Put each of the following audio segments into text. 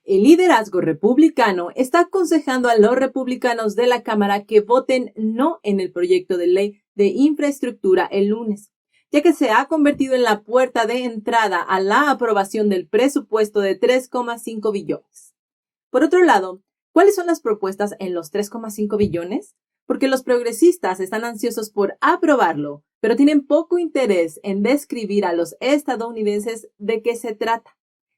El liderazgo republicano está aconsejando a los republicanos de la Cámara que voten no en el proyecto de ley de infraestructura el lunes, ya que se ha convertido en la puerta de entrada a la aprobación del presupuesto de 3,5 billones. Por otro lado, ¿cuáles son las propuestas en los 3,5 billones? Porque los progresistas están ansiosos por aprobarlo, pero tienen poco interés en describir a los estadounidenses de qué se trata.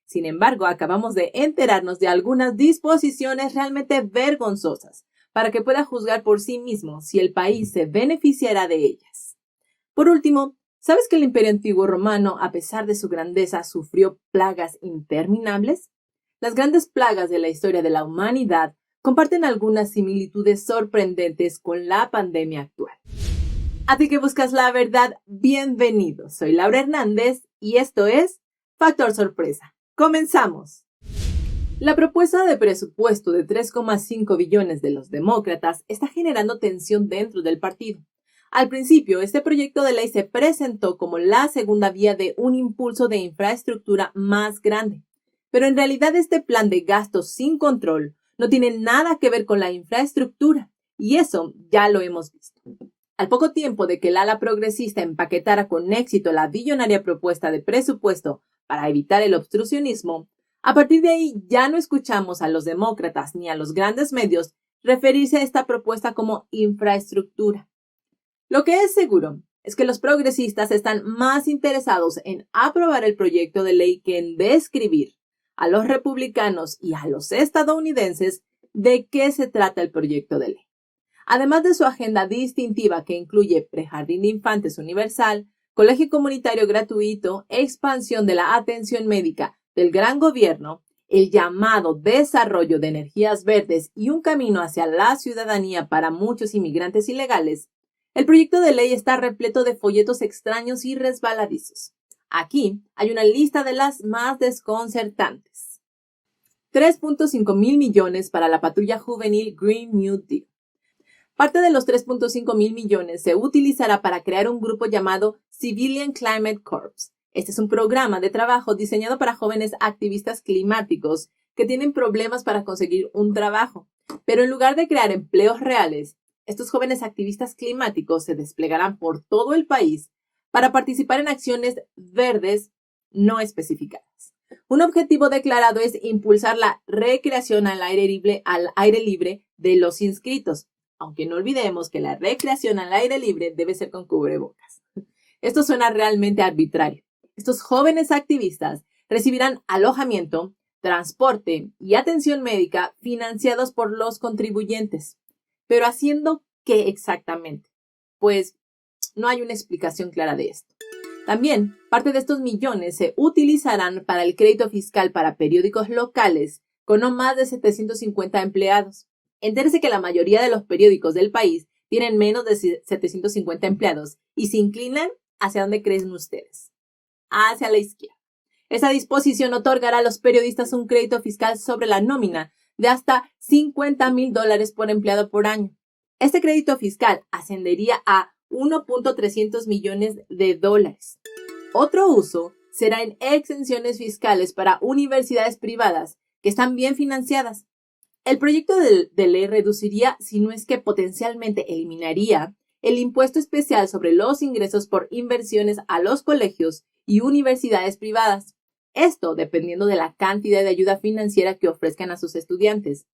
Sin embargo, acabamos de enterarnos de algunas disposiciones realmente vergonzosas para que pueda juzgar por sí mismo si el país se beneficiará de ellas. Por último, ¿sabes que el Imperio Antiguo Romano, a pesar de su grandeza, sufrió plagas interminables? Las grandes plagas de la historia de la humanidad comparten algunas similitudes sorprendentes con la pandemia actual. A ti que buscas la verdad, bienvenido. Soy Laura Hernández y esto es Factor Sorpresa. ¡Comenzamos! La propuesta de presupuesto de 3,5 billones de los demócratas está generando tensión dentro del partido. Al principio, este proyecto de ley se presentó como la segunda vía de un impulso de infraestructura más grande. Pero en realidad este plan de gastos sin control no tiene nada que ver con la infraestructura, y eso ya lo hemos visto. Al poco tiempo de que el ala progresista empaquetara con éxito la billonaria propuesta de presupuesto para evitar el obstruccionismo, a partir de ahí ya no escuchamos a los demócratas ni a los grandes medios referirse a esta propuesta como infraestructura. Lo que es seguro es que los progresistas están más interesados en aprobar el proyecto de ley que en describir a los republicanos y a los estadounidenses de qué se trata el proyecto de ley. Además de su agenda distintiva que incluye prejardín de infantes universal, colegio comunitario gratuito, expansión de la atención médica del gran gobierno, el llamado desarrollo de energías verdes y un camino hacia la ciudadanía para muchos inmigrantes ilegales, el proyecto de ley está repleto de folletos extraños y resbaladizos. Aquí hay una lista de las más desconcertantes. 3,5 mil millones para la patrulla juvenil Green New Deal. Parte de los 3,5 mil millones se utilizará para crear un grupo llamado Civilian Climate Corps. Este es un programa de trabajo diseñado para jóvenes activistas climáticos que tienen problemas para conseguir un trabajo. Pero en lugar de crear empleos reales, estos jóvenes activistas climáticos se desplegarán por todo el país para participar en acciones verdes no especificadas. Un objetivo declarado es impulsar la recreación al aire libre de los inscritos, aunque no olvidemos que la recreación al aire libre debe ser con cubrebocas. Esto suena realmente arbitrario. Estos jóvenes activistas recibirán alojamiento, transporte y atención médica financiados por los contribuyentes. ¿Pero haciendo qué exactamente? Pues no hay una explicación clara de esto. También, parte de estos millones se utilizarán para el crédito fiscal para periódicos locales con no más de 750 empleados. Entérese que la mayoría de los periódicos del país tienen menos de 750 empleados y se inclinan hacia dónde creen ustedes. Hacia la izquierda. Esta disposición otorgará a los periodistas un crédito fiscal sobre la nómina de hasta $50,000 por empleado por año. Este crédito fiscal ascendería a 1.300 millones de dólares. Otro uso será en exenciones fiscales para universidades privadas que están bien financiadas. El proyecto de ley reduciría, si no es que potencialmente eliminaría, el impuesto especial sobre los ingresos por inversiones a los colegios y universidades privadas. Esto dependiendo de la cantidad de ayuda financiera que ofrezcan a sus estudiantes.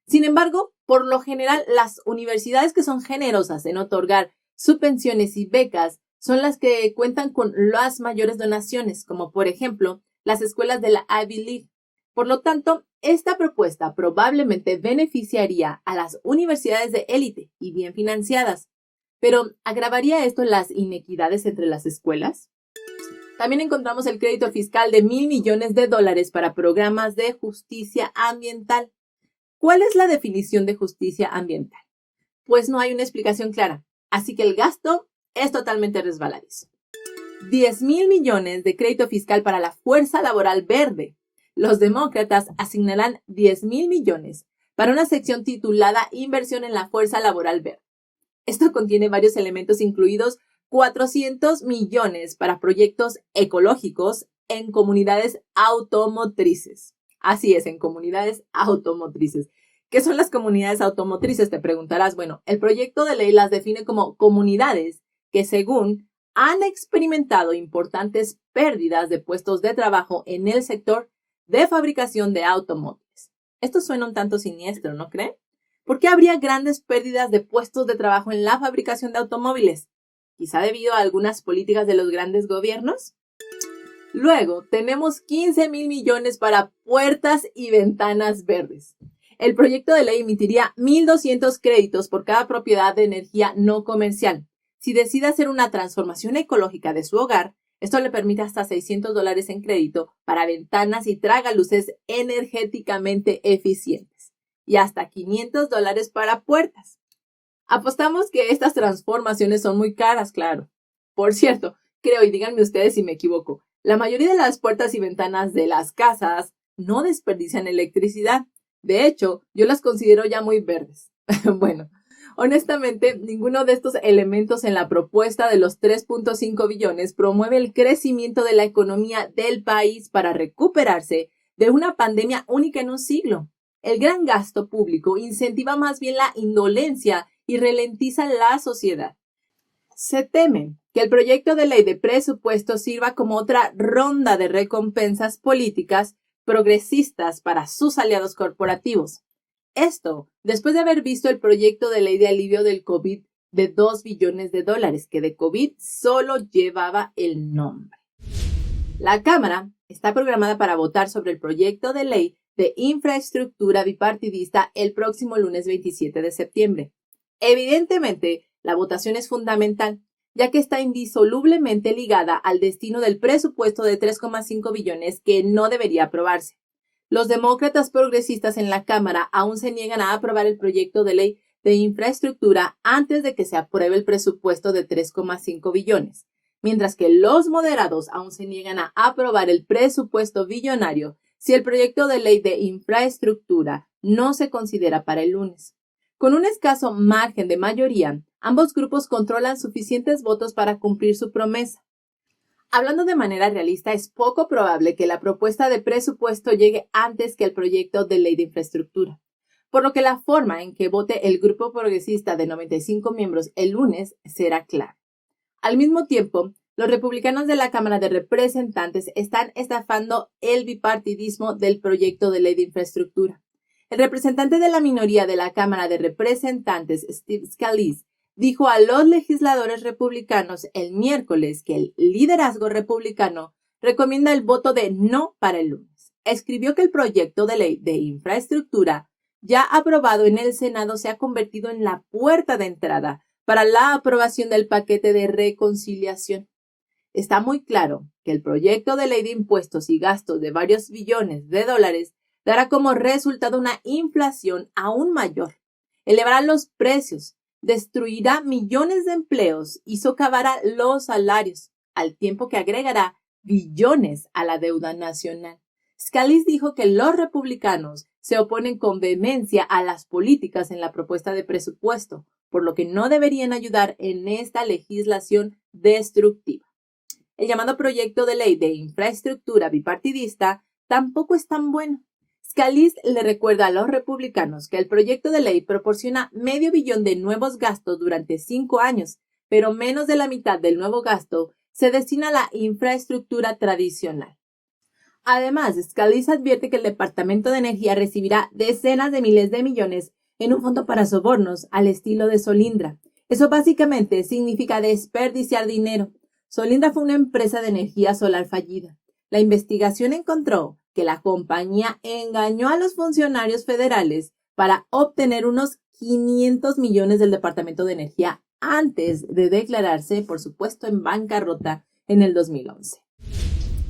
Sin embargo, por lo general, las universidades que son generosas en otorgar subvenciones y becas son las que cuentan con las mayores donaciones, como por ejemplo las escuelas de la Ivy League. Por lo tanto, esta propuesta probablemente beneficiaría a las universidades de élite y bien financiadas. Pero, ¿agravaría esto las inequidades entre las escuelas? También encontramos el crédito fiscal de $1,000 millones para programas de justicia ambiental. ¿Cuál es la definición de justicia ambiental? Pues no hay una explicación clara, así que el gasto es totalmente resbaladizo. 10,000 millones de crédito fiscal para la fuerza laboral verde. Los demócratas asignarán 10,000 millones para una sección titulada Inversión en la fuerza laboral verde. Esto contiene varios elementos, incluidos 400 millones para proyectos ecológicos en comunidades automotrices. Así es, en comunidades automotrices. ¿Qué son las comunidades automotrices? Te preguntarás. Bueno, el proyecto de ley las define como comunidades que, según han experimentado importantes pérdidas de puestos de trabajo en el sector de fabricación de automóviles. Esto suena un tanto siniestro, ¿no creen? ¿Por qué habría grandes pérdidas de puestos de trabajo en la fabricación de automóviles? ¿Quizá debido a algunas políticas de los grandes gobiernos? Luego, tenemos 15,000 millones para puertas y ventanas verdes. El proyecto de ley emitiría 1,200 créditos por cada propiedad de energía no comercial. Si decide hacer una transformación ecológica de su hogar, esto le permite hasta $600 en crédito para ventanas y tragaluces energéticamente eficientes y hasta $500 para puertas. Apostamos que estas transformaciones son muy caras, claro. Por cierto, creo, y díganme ustedes si me equivoco, la mayoría de las puertas y ventanas de las casas no desperdician electricidad. De hecho, yo las considero ya muy verdes. Bueno, honestamente, ninguno de estos elementos en la propuesta de los 3.5 billones promueve el crecimiento de la economía del país para recuperarse de una pandemia única en un siglo. El gran gasto público incentiva más bien la indolencia y ralentiza la sociedad. Se teme que el proyecto de ley de presupuesto sirva como otra ronda de recompensas políticas progresistas para sus aliados corporativos. Esto, después de haber visto el proyecto de ley de alivio del COVID de $2 billones, que de COVID solo llevaba el nombre. La Cámara está programada para votar sobre el proyecto de ley de infraestructura bipartidista el próximo lunes 27 de septiembre. Evidentemente, la votación es fundamental, ya que está indisolublemente ligada al destino del presupuesto de 3,5 billones que no debería aprobarse. Los demócratas progresistas en la Cámara aún se niegan a aprobar el proyecto de ley de infraestructura antes de que se apruebe el presupuesto de 3,5 billones, mientras que los moderados aún se niegan a aprobar el presupuesto billonario si el proyecto de ley de infraestructura no se considera para el lunes. Con un escaso margen de mayoría, ambos grupos controlan suficientes votos para cumplir su promesa. Hablando de manera realista, es poco probable que la propuesta de presupuesto llegue antes que el proyecto de ley de infraestructura, por lo que la forma en que vote el grupo progresista de 95 miembros el lunes será clara. Al mismo tiempo, los republicanos de la Cámara de Representantes están estafando el bipartidismo del proyecto de ley de infraestructura. El representante de la minoría de la Cámara de Representantes, Steve Scalise, dijo a los legisladores republicanos el miércoles que el liderazgo republicano recomienda el voto de no para el lunes. Escribió que el proyecto de ley de infraestructura ya aprobado en el Senado se ha convertido en la puerta de entrada para la aprobación del paquete de reconciliación. Está muy claro que el proyecto de ley de impuestos y gastos de varios billones de dólares dará como resultado una inflación aún mayor, elevará los precios, destruirá millones de empleos y socavará los salarios, al tiempo que agregará billones a la deuda nacional. Scalise dijo que los republicanos se oponen con vehemencia a las políticas en la propuesta de presupuesto, por lo que no deberían ayudar en esta legislación destructiva. El llamado proyecto de ley de infraestructura bipartidista tampoco es tan bueno. Scalise le recuerda a los republicanos que el proyecto de ley proporciona $500 millones de nuevos gastos durante 5 años, pero menos de la mitad del nuevo gasto se destina a la infraestructura tradicional. Además, Scalise advierte que el Departamento de Energía recibirá decenas de miles de millones en un fondo para sobornos al estilo de Solyndra. Eso básicamente significa desperdiciar dinero. Solyndra fue una empresa de energía solar fallida. La investigación encontró que la compañía engañó a los funcionarios federales para obtener unos 500 millones del Departamento de Energía antes de declararse, por supuesto, en bancarrota en el 2011.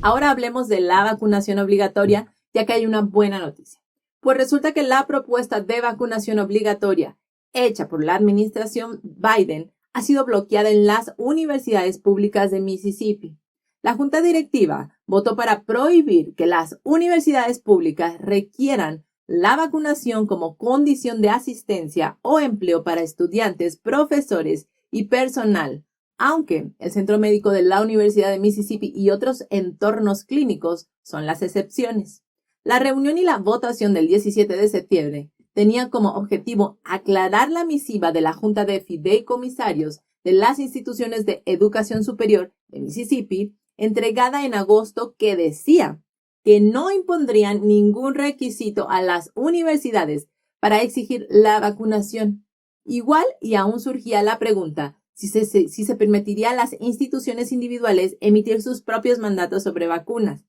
Ahora hablemos de la vacunación obligatoria, ya que hay una buena noticia. Pues resulta que la propuesta de vacunación obligatoria hecha por la administración Biden ha sido bloqueada en las universidades públicas de Mississippi. La junta directiva votó para prohibir que las universidades públicas requieran la vacunación como condición de asistencia o empleo para estudiantes, profesores y personal, aunque el Centro Médico de la Universidad de Mississippi y otros entornos clínicos son las excepciones. La reunión y la votación del 17 de septiembre tenía como objetivo aclarar la misiva de la Junta de Fideicomisarios de las Instituciones de Educación Superior de Mississippi, entregada en agosto, que decía que no impondrían ningún requisito a las universidades para exigir la vacunación. Igual y aún surgía la pregunta si se permitiría a las instituciones individuales emitir sus propios mandatos sobre vacunas.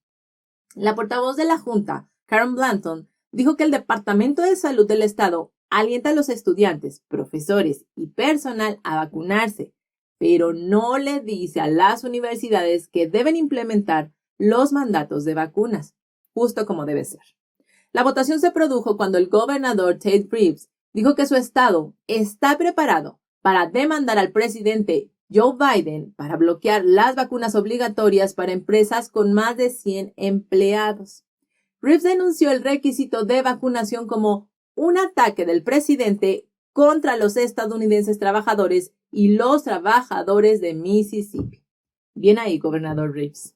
La portavoz de la Junta, Karen Blanton, dijo que el Departamento de Salud del Estado alienta a los estudiantes, profesores y personal a vacunarse, pero no le dice a las universidades que deben implementar los mandatos de vacunas, justo como debe ser. La votación se produjo cuando el gobernador Tate Reeves dijo que su estado está preparado para demandar al presidente Joe Biden para bloquear las vacunas obligatorias para empresas con más de 100 empleados. Reeves denunció el requisito de vacunación como un ataque del presidente contra los estadounidenses trabajadores y los trabajadores de Mississippi. Bien ahí, gobernador Reeves.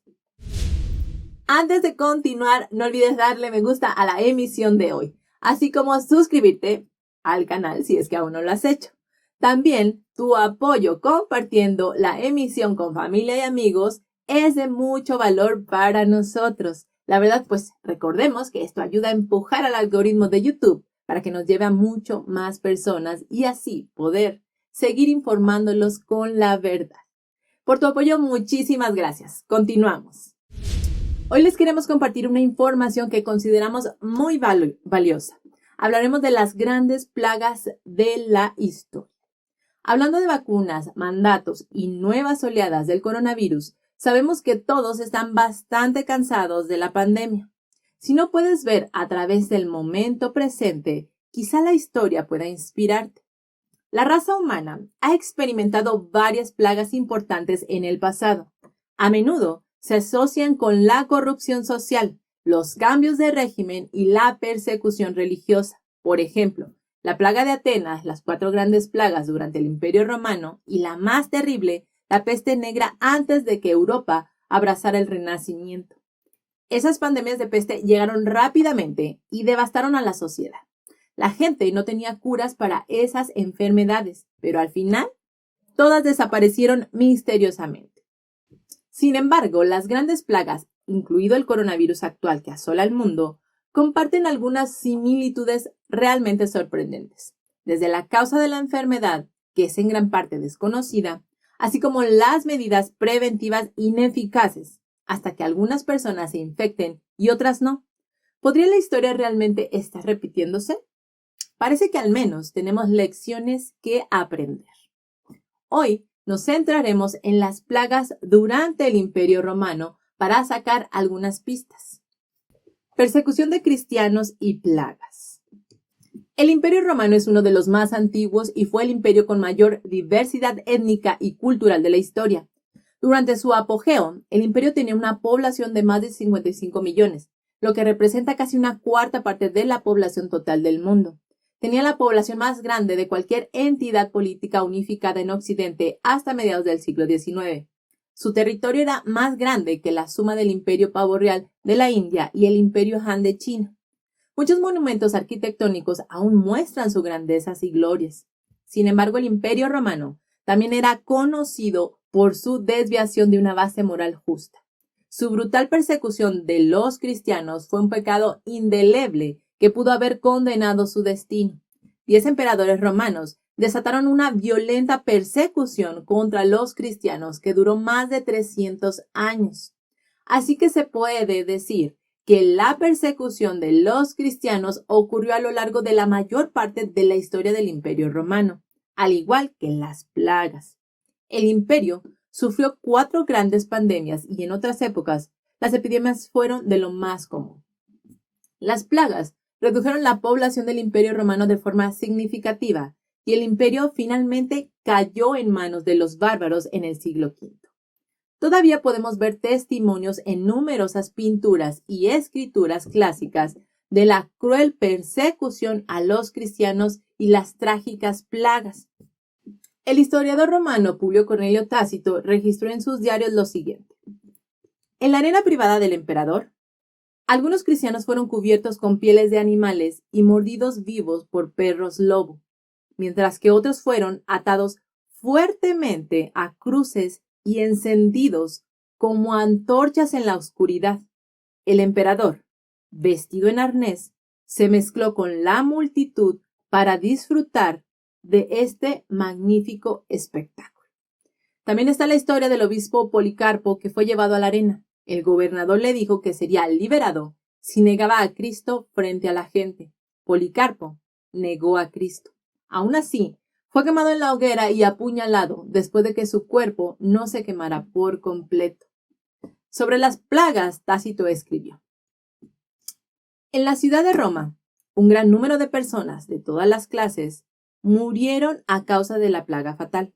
Antes de continuar, no olvides darle me gusta a la emisión de hoy, así como suscribirte al canal si es que aún no lo has hecho. También tu apoyo compartiendo la emisión con familia y amigos es de mucho valor para nosotros. La verdad, pues recordemos que esto ayuda a empujar al algoritmo de YouTube para que nos lleve a mucho más personas y así poder seguir informándolos con la verdad. Por tu apoyo, muchísimas gracias. Continuamos. Hoy les queremos compartir una información que consideramos muy valiosa. Hablaremos de las grandes plagas de la historia. Hablando de vacunas, mandatos y nuevas oleadas del coronavirus, sabemos que todos están bastante cansados de la pandemia. Si no puedes ver a través del momento presente, quizá la historia pueda inspirarte. La raza humana ha experimentado varias plagas importantes en el pasado. A menudo se asocian con la corrupción social, los cambios de régimen y la persecución religiosa. Por ejemplo, la plaga de Atenas, las 4 grandes plagas durante el Imperio Romano y la más terrible, la peste negra antes de que Europa abrazara el Renacimiento. Esas pandemias de peste llegaron rápidamente y devastaron a la sociedad. La gente no tenía curas para esas enfermedades, pero al final todas desaparecieron misteriosamente. Sin embargo, las grandes plagas, incluido el coronavirus actual que asola al mundo, comparten algunas similitudes realmente sorprendentes, desde la causa de la enfermedad, que es en gran parte desconocida, así como las medidas preventivas ineficaces, hasta que algunas personas se infecten y otras no. ¿Podría la historia realmente estar repitiéndose? Parece que al menos tenemos lecciones que aprender. Hoy nos centraremos en las plagas durante el Imperio Romano para sacar algunas pistas. Persecución de cristianos y plagas. El Imperio Romano es uno de los más antiguos y fue el imperio con mayor diversidad étnica y cultural de la historia. Durante su apogeo, el imperio tenía una población de más de 55 millones, lo que representa casi una cuarta parte de la población total del mundo. Tenía la población más grande de cualquier entidad política unificada en Occidente hasta mediados del siglo XIX. Su territorio era más grande que la suma del Imperio Pavo Real de la India y el Imperio Han de China. Muchos monumentos arquitectónicos aún muestran sus grandezas y glorias. Sin embargo, el Imperio Romano también era conocido por su desviación de una base moral justa. Su brutal persecución de los cristianos fue un pecado indeleble que pudo haber condenado su destino. 10 emperadores romanos desataron una violenta persecución contra los cristianos que duró más de 300 años. Así que se puede decir que la persecución de los cristianos ocurrió a lo largo de la mayor parte de la historia del Imperio Romano, al igual que las plagas. El imperio sufrió 4 grandes pandemias y en otras épocas las epidemias fueron de lo más común. Las plagas redujeron la población del Imperio Romano de forma significativa y el imperio finalmente cayó en manos de los bárbaros en el siglo V. Todavía podemos ver testimonios en numerosas pinturas y escrituras clásicas de la cruel persecución a los cristianos y las trágicas plagas. El historiador romano Publio Cornelio Tácito registró en sus diarios lo siguiente. En la arena privada del emperador Algunos cristianos fueron cubiertos con pieles de animales y mordidos vivos por perros lobo, mientras que otros fueron atados fuertemente a cruces y encendidos como antorchas en la oscuridad. El emperador, vestido en arnés, se mezcló con la multitud para disfrutar de este magnífico espectáculo. También está la historia del obispo Policarpo, que fue llevado a la arena. El gobernador le dijo que sería liberado si negaba a Cristo frente a la gente. Policarpo negó a Cristo. Aún así, fue quemado en la hoguera y apuñalado después de que su cuerpo no se quemara por completo. Sobre las plagas, Tácito escribió: en la ciudad de Roma, un gran número de personas de todas las clases murieron a causa de la plaga fatal.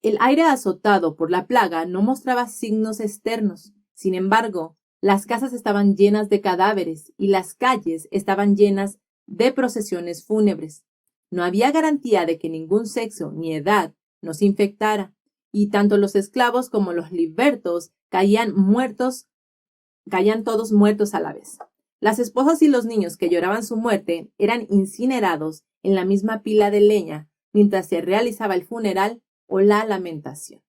El aire azotado por la plaga no mostraba signos externos. Sin embargo, las casas estaban llenas de cadáveres y las calles estaban llenas de procesiones fúnebres. No había garantía de que ningún sexo ni edad nos infectara, y tanto los esclavos como los libertos caían todos muertos a la vez. Las esposas y los niños que lloraban su muerte eran incinerados en la misma pila de leña mientras se realizaba el funeral o la lamentación.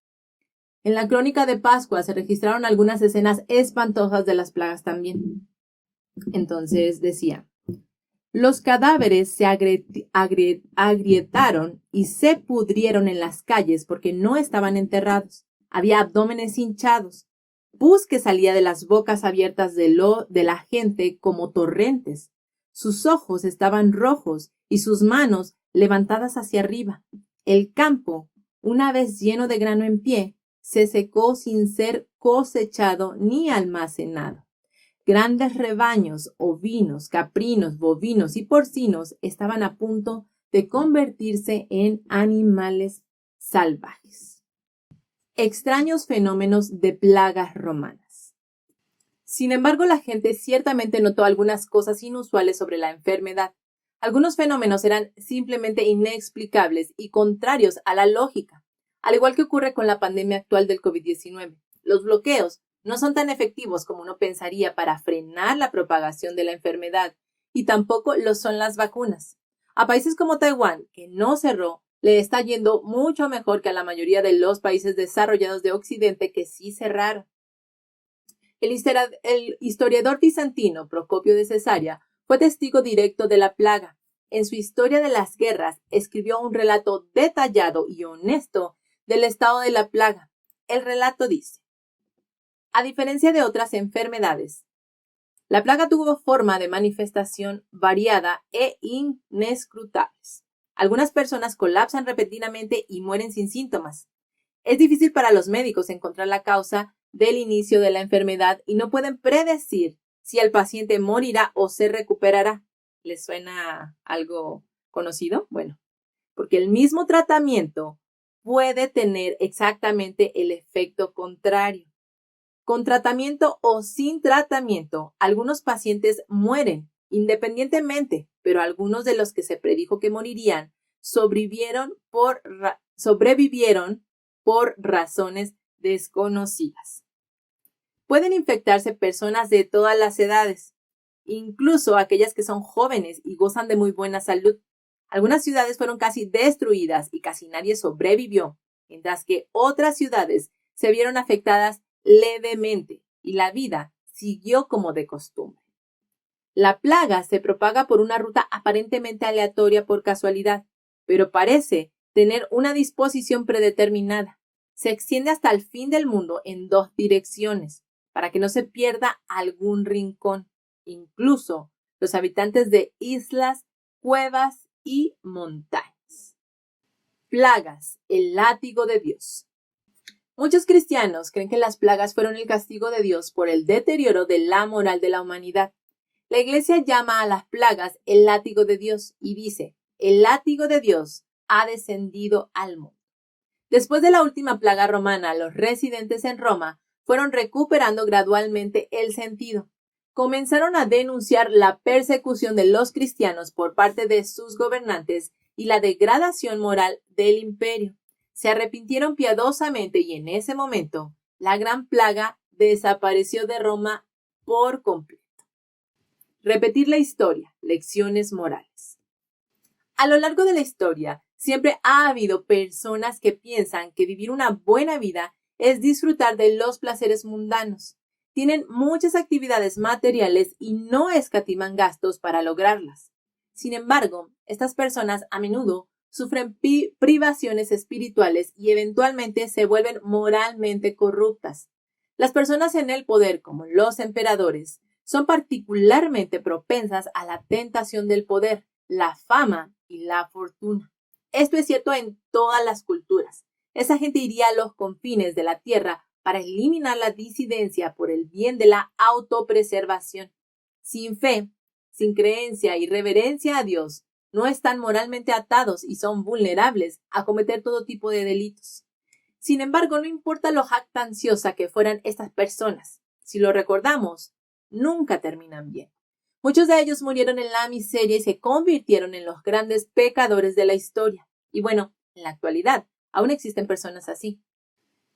En la crónica de Pascua se registraron algunas escenas espantosas de las plagas también. Entonces decía: los cadáveres se agrietaron y se pudrieron en las calles porque no estaban enterrados. Había abdómenes hinchados, pus que salía de las bocas abiertas de la gente como torrentes. Sus ojos estaban rojos y sus manos levantadas hacia arriba. El campo, una vez lleno de grano en pie, se secó sin ser cosechado ni almacenado. Grandes rebaños ovinos, caprinos, bovinos y porcinos estaban a punto de convertirse en animales salvajes. Extraños fenómenos de plagas romanas. Sin embargo, la gente ciertamente notó algunas cosas inusuales sobre la enfermedad. Algunos fenómenos eran simplemente inexplicables y contrarios a la lógica, al igual que ocurre con la pandemia actual del COVID-19. Los bloqueos no son tan efectivos como uno pensaría para frenar la propagación de la enfermedad, y tampoco lo son las vacunas. A países como Taiwán, que no cerró, le está yendo mucho mejor que a la mayoría de los países desarrollados de Occidente que sí cerraron. El historiador bizantino Procopio de Cesarea fue testigo directo de la plaga. En su Historia de las Guerras escribió un relato detallado y honesto del estado de la plaga. El relato dice: a diferencia de otras enfermedades, la plaga tuvo forma de manifestación variada e inescrutables. Algunas personas colapsan repentinamente y mueren sin síntomas. Es difícil para los médicos encontrar la causa del inicio de la enfermedad y no pueden predecir si el paciente morirá o se recuperará. ¿Les suena algo conocido? Bueno, porque el mismo tratamiento puede tener exactamente el efecto contrario. Con tratamiento o sin tratamiento, algunos pacientes mueren independientemente, pero algunos de los que se predijo que morirían sobrevivieron por razones desconocidas. Pueden infectarse personas de todas las edades, incluso aquellas que son jóvenes y gozan de muy buena salud. Algunas ciudades fueron casi destruidas y casi nadie sobrevivió, mientras que otras ciudades se vieron afectadas levemente y la vida siguió como de costumbre. La plaga se propaga por una ruta aparentemente aleatoria por casualidad, pero parece tener una disposición predeterminada. Se extiende hasta el fin del mundo en dos direcciones, para que no se pierda algún rincón, incluso los habitantes de islas, cuevas y montañas. Plagas, el látigo de Dios. Muchos cristianos creen que las plagas fueron el castigo de Dios por el deterioro de la moral de la humanidad. La Iglesia llama a las plagas el látigo de Dios y dice: el látigo de Dios ha descendido al mundo. Después de la última plaga romana, los residentes en Roma fueron recuperando gradualmente el sentido. Comenzaron a denunciar la persecución de los cristianos por parte de sus gobernantes y la degradación moral del imperio. Se arrepintieron piadosamente y en ese momento la gran plaga desapareció de Roma por completo. Repetir la historia, lecciones morales. A lo largo de la historia, siempre ha habido personas que piensan que vivir una buena vida es disfrutar de los placeres mundanos. Tienen muchas actividades materiales y no escatiman gastos para lograrlas. Sin embargo, estas personas a menudo sufren privaciones espirituales y eventualmente se vuelven moralmente corruptas. Las personas en el poder, como los emperadores, son particularmente propensas a la tentación del poder, la fama y la fortuna. Esto es cierto en todas las culturas. Esa gente iría a los confines de la tierra para eliminar la disidencia por el bien de la autopreservación. Sin fe, sin creencia y reverencia a Dios, no están moralmente atados y son vulnerables a cometer todo tipo de delitos. Sin embargo, no importa lo jactanciosa que fueran estas personas, si lo recordamos, nunca terminan bien. Muchos de ellos murieron en la miseria y se convirtieron en los grandes pecadores de la historia. Y bueno, en la actualidad, aún existen personas así.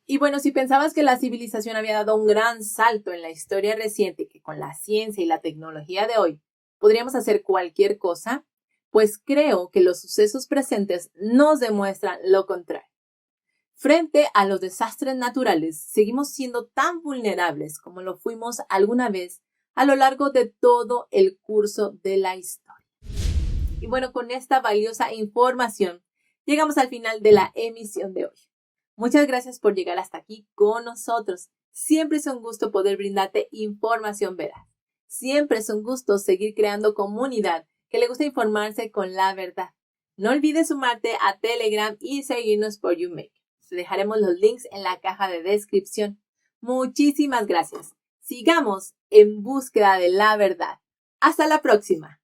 Y bueno, si pensabas que la civilización había dado un gran salto en la historia reciente, que con la ciencia y la tecnología de hoy podríamos hacer cualquier cosa, pues creo que los sucesos presentes nos demuestran lo contrario. Frente a los desastres naturales, seguimos siendo tan vulnerables como lo fuimos alguna vez a lo largo de todo el curso de la historia. Y bueno, con esta valiosa información, llegamos al final de la emisión de hoy. Muchas gracias por llegar hasta aquí con nosotros. Siempre es un gusto poder brindarte información veraz. Siempre es un gusto seguir creando comunidad que le gusta informarse con la verdad. No olvides sumarte a Telegram y seguirnos por YouMake. Te dejaremos los links en la caja de descripción. Muchísimas gracias. Sigamos en búsqueda de la verdad. Hasta la próxima.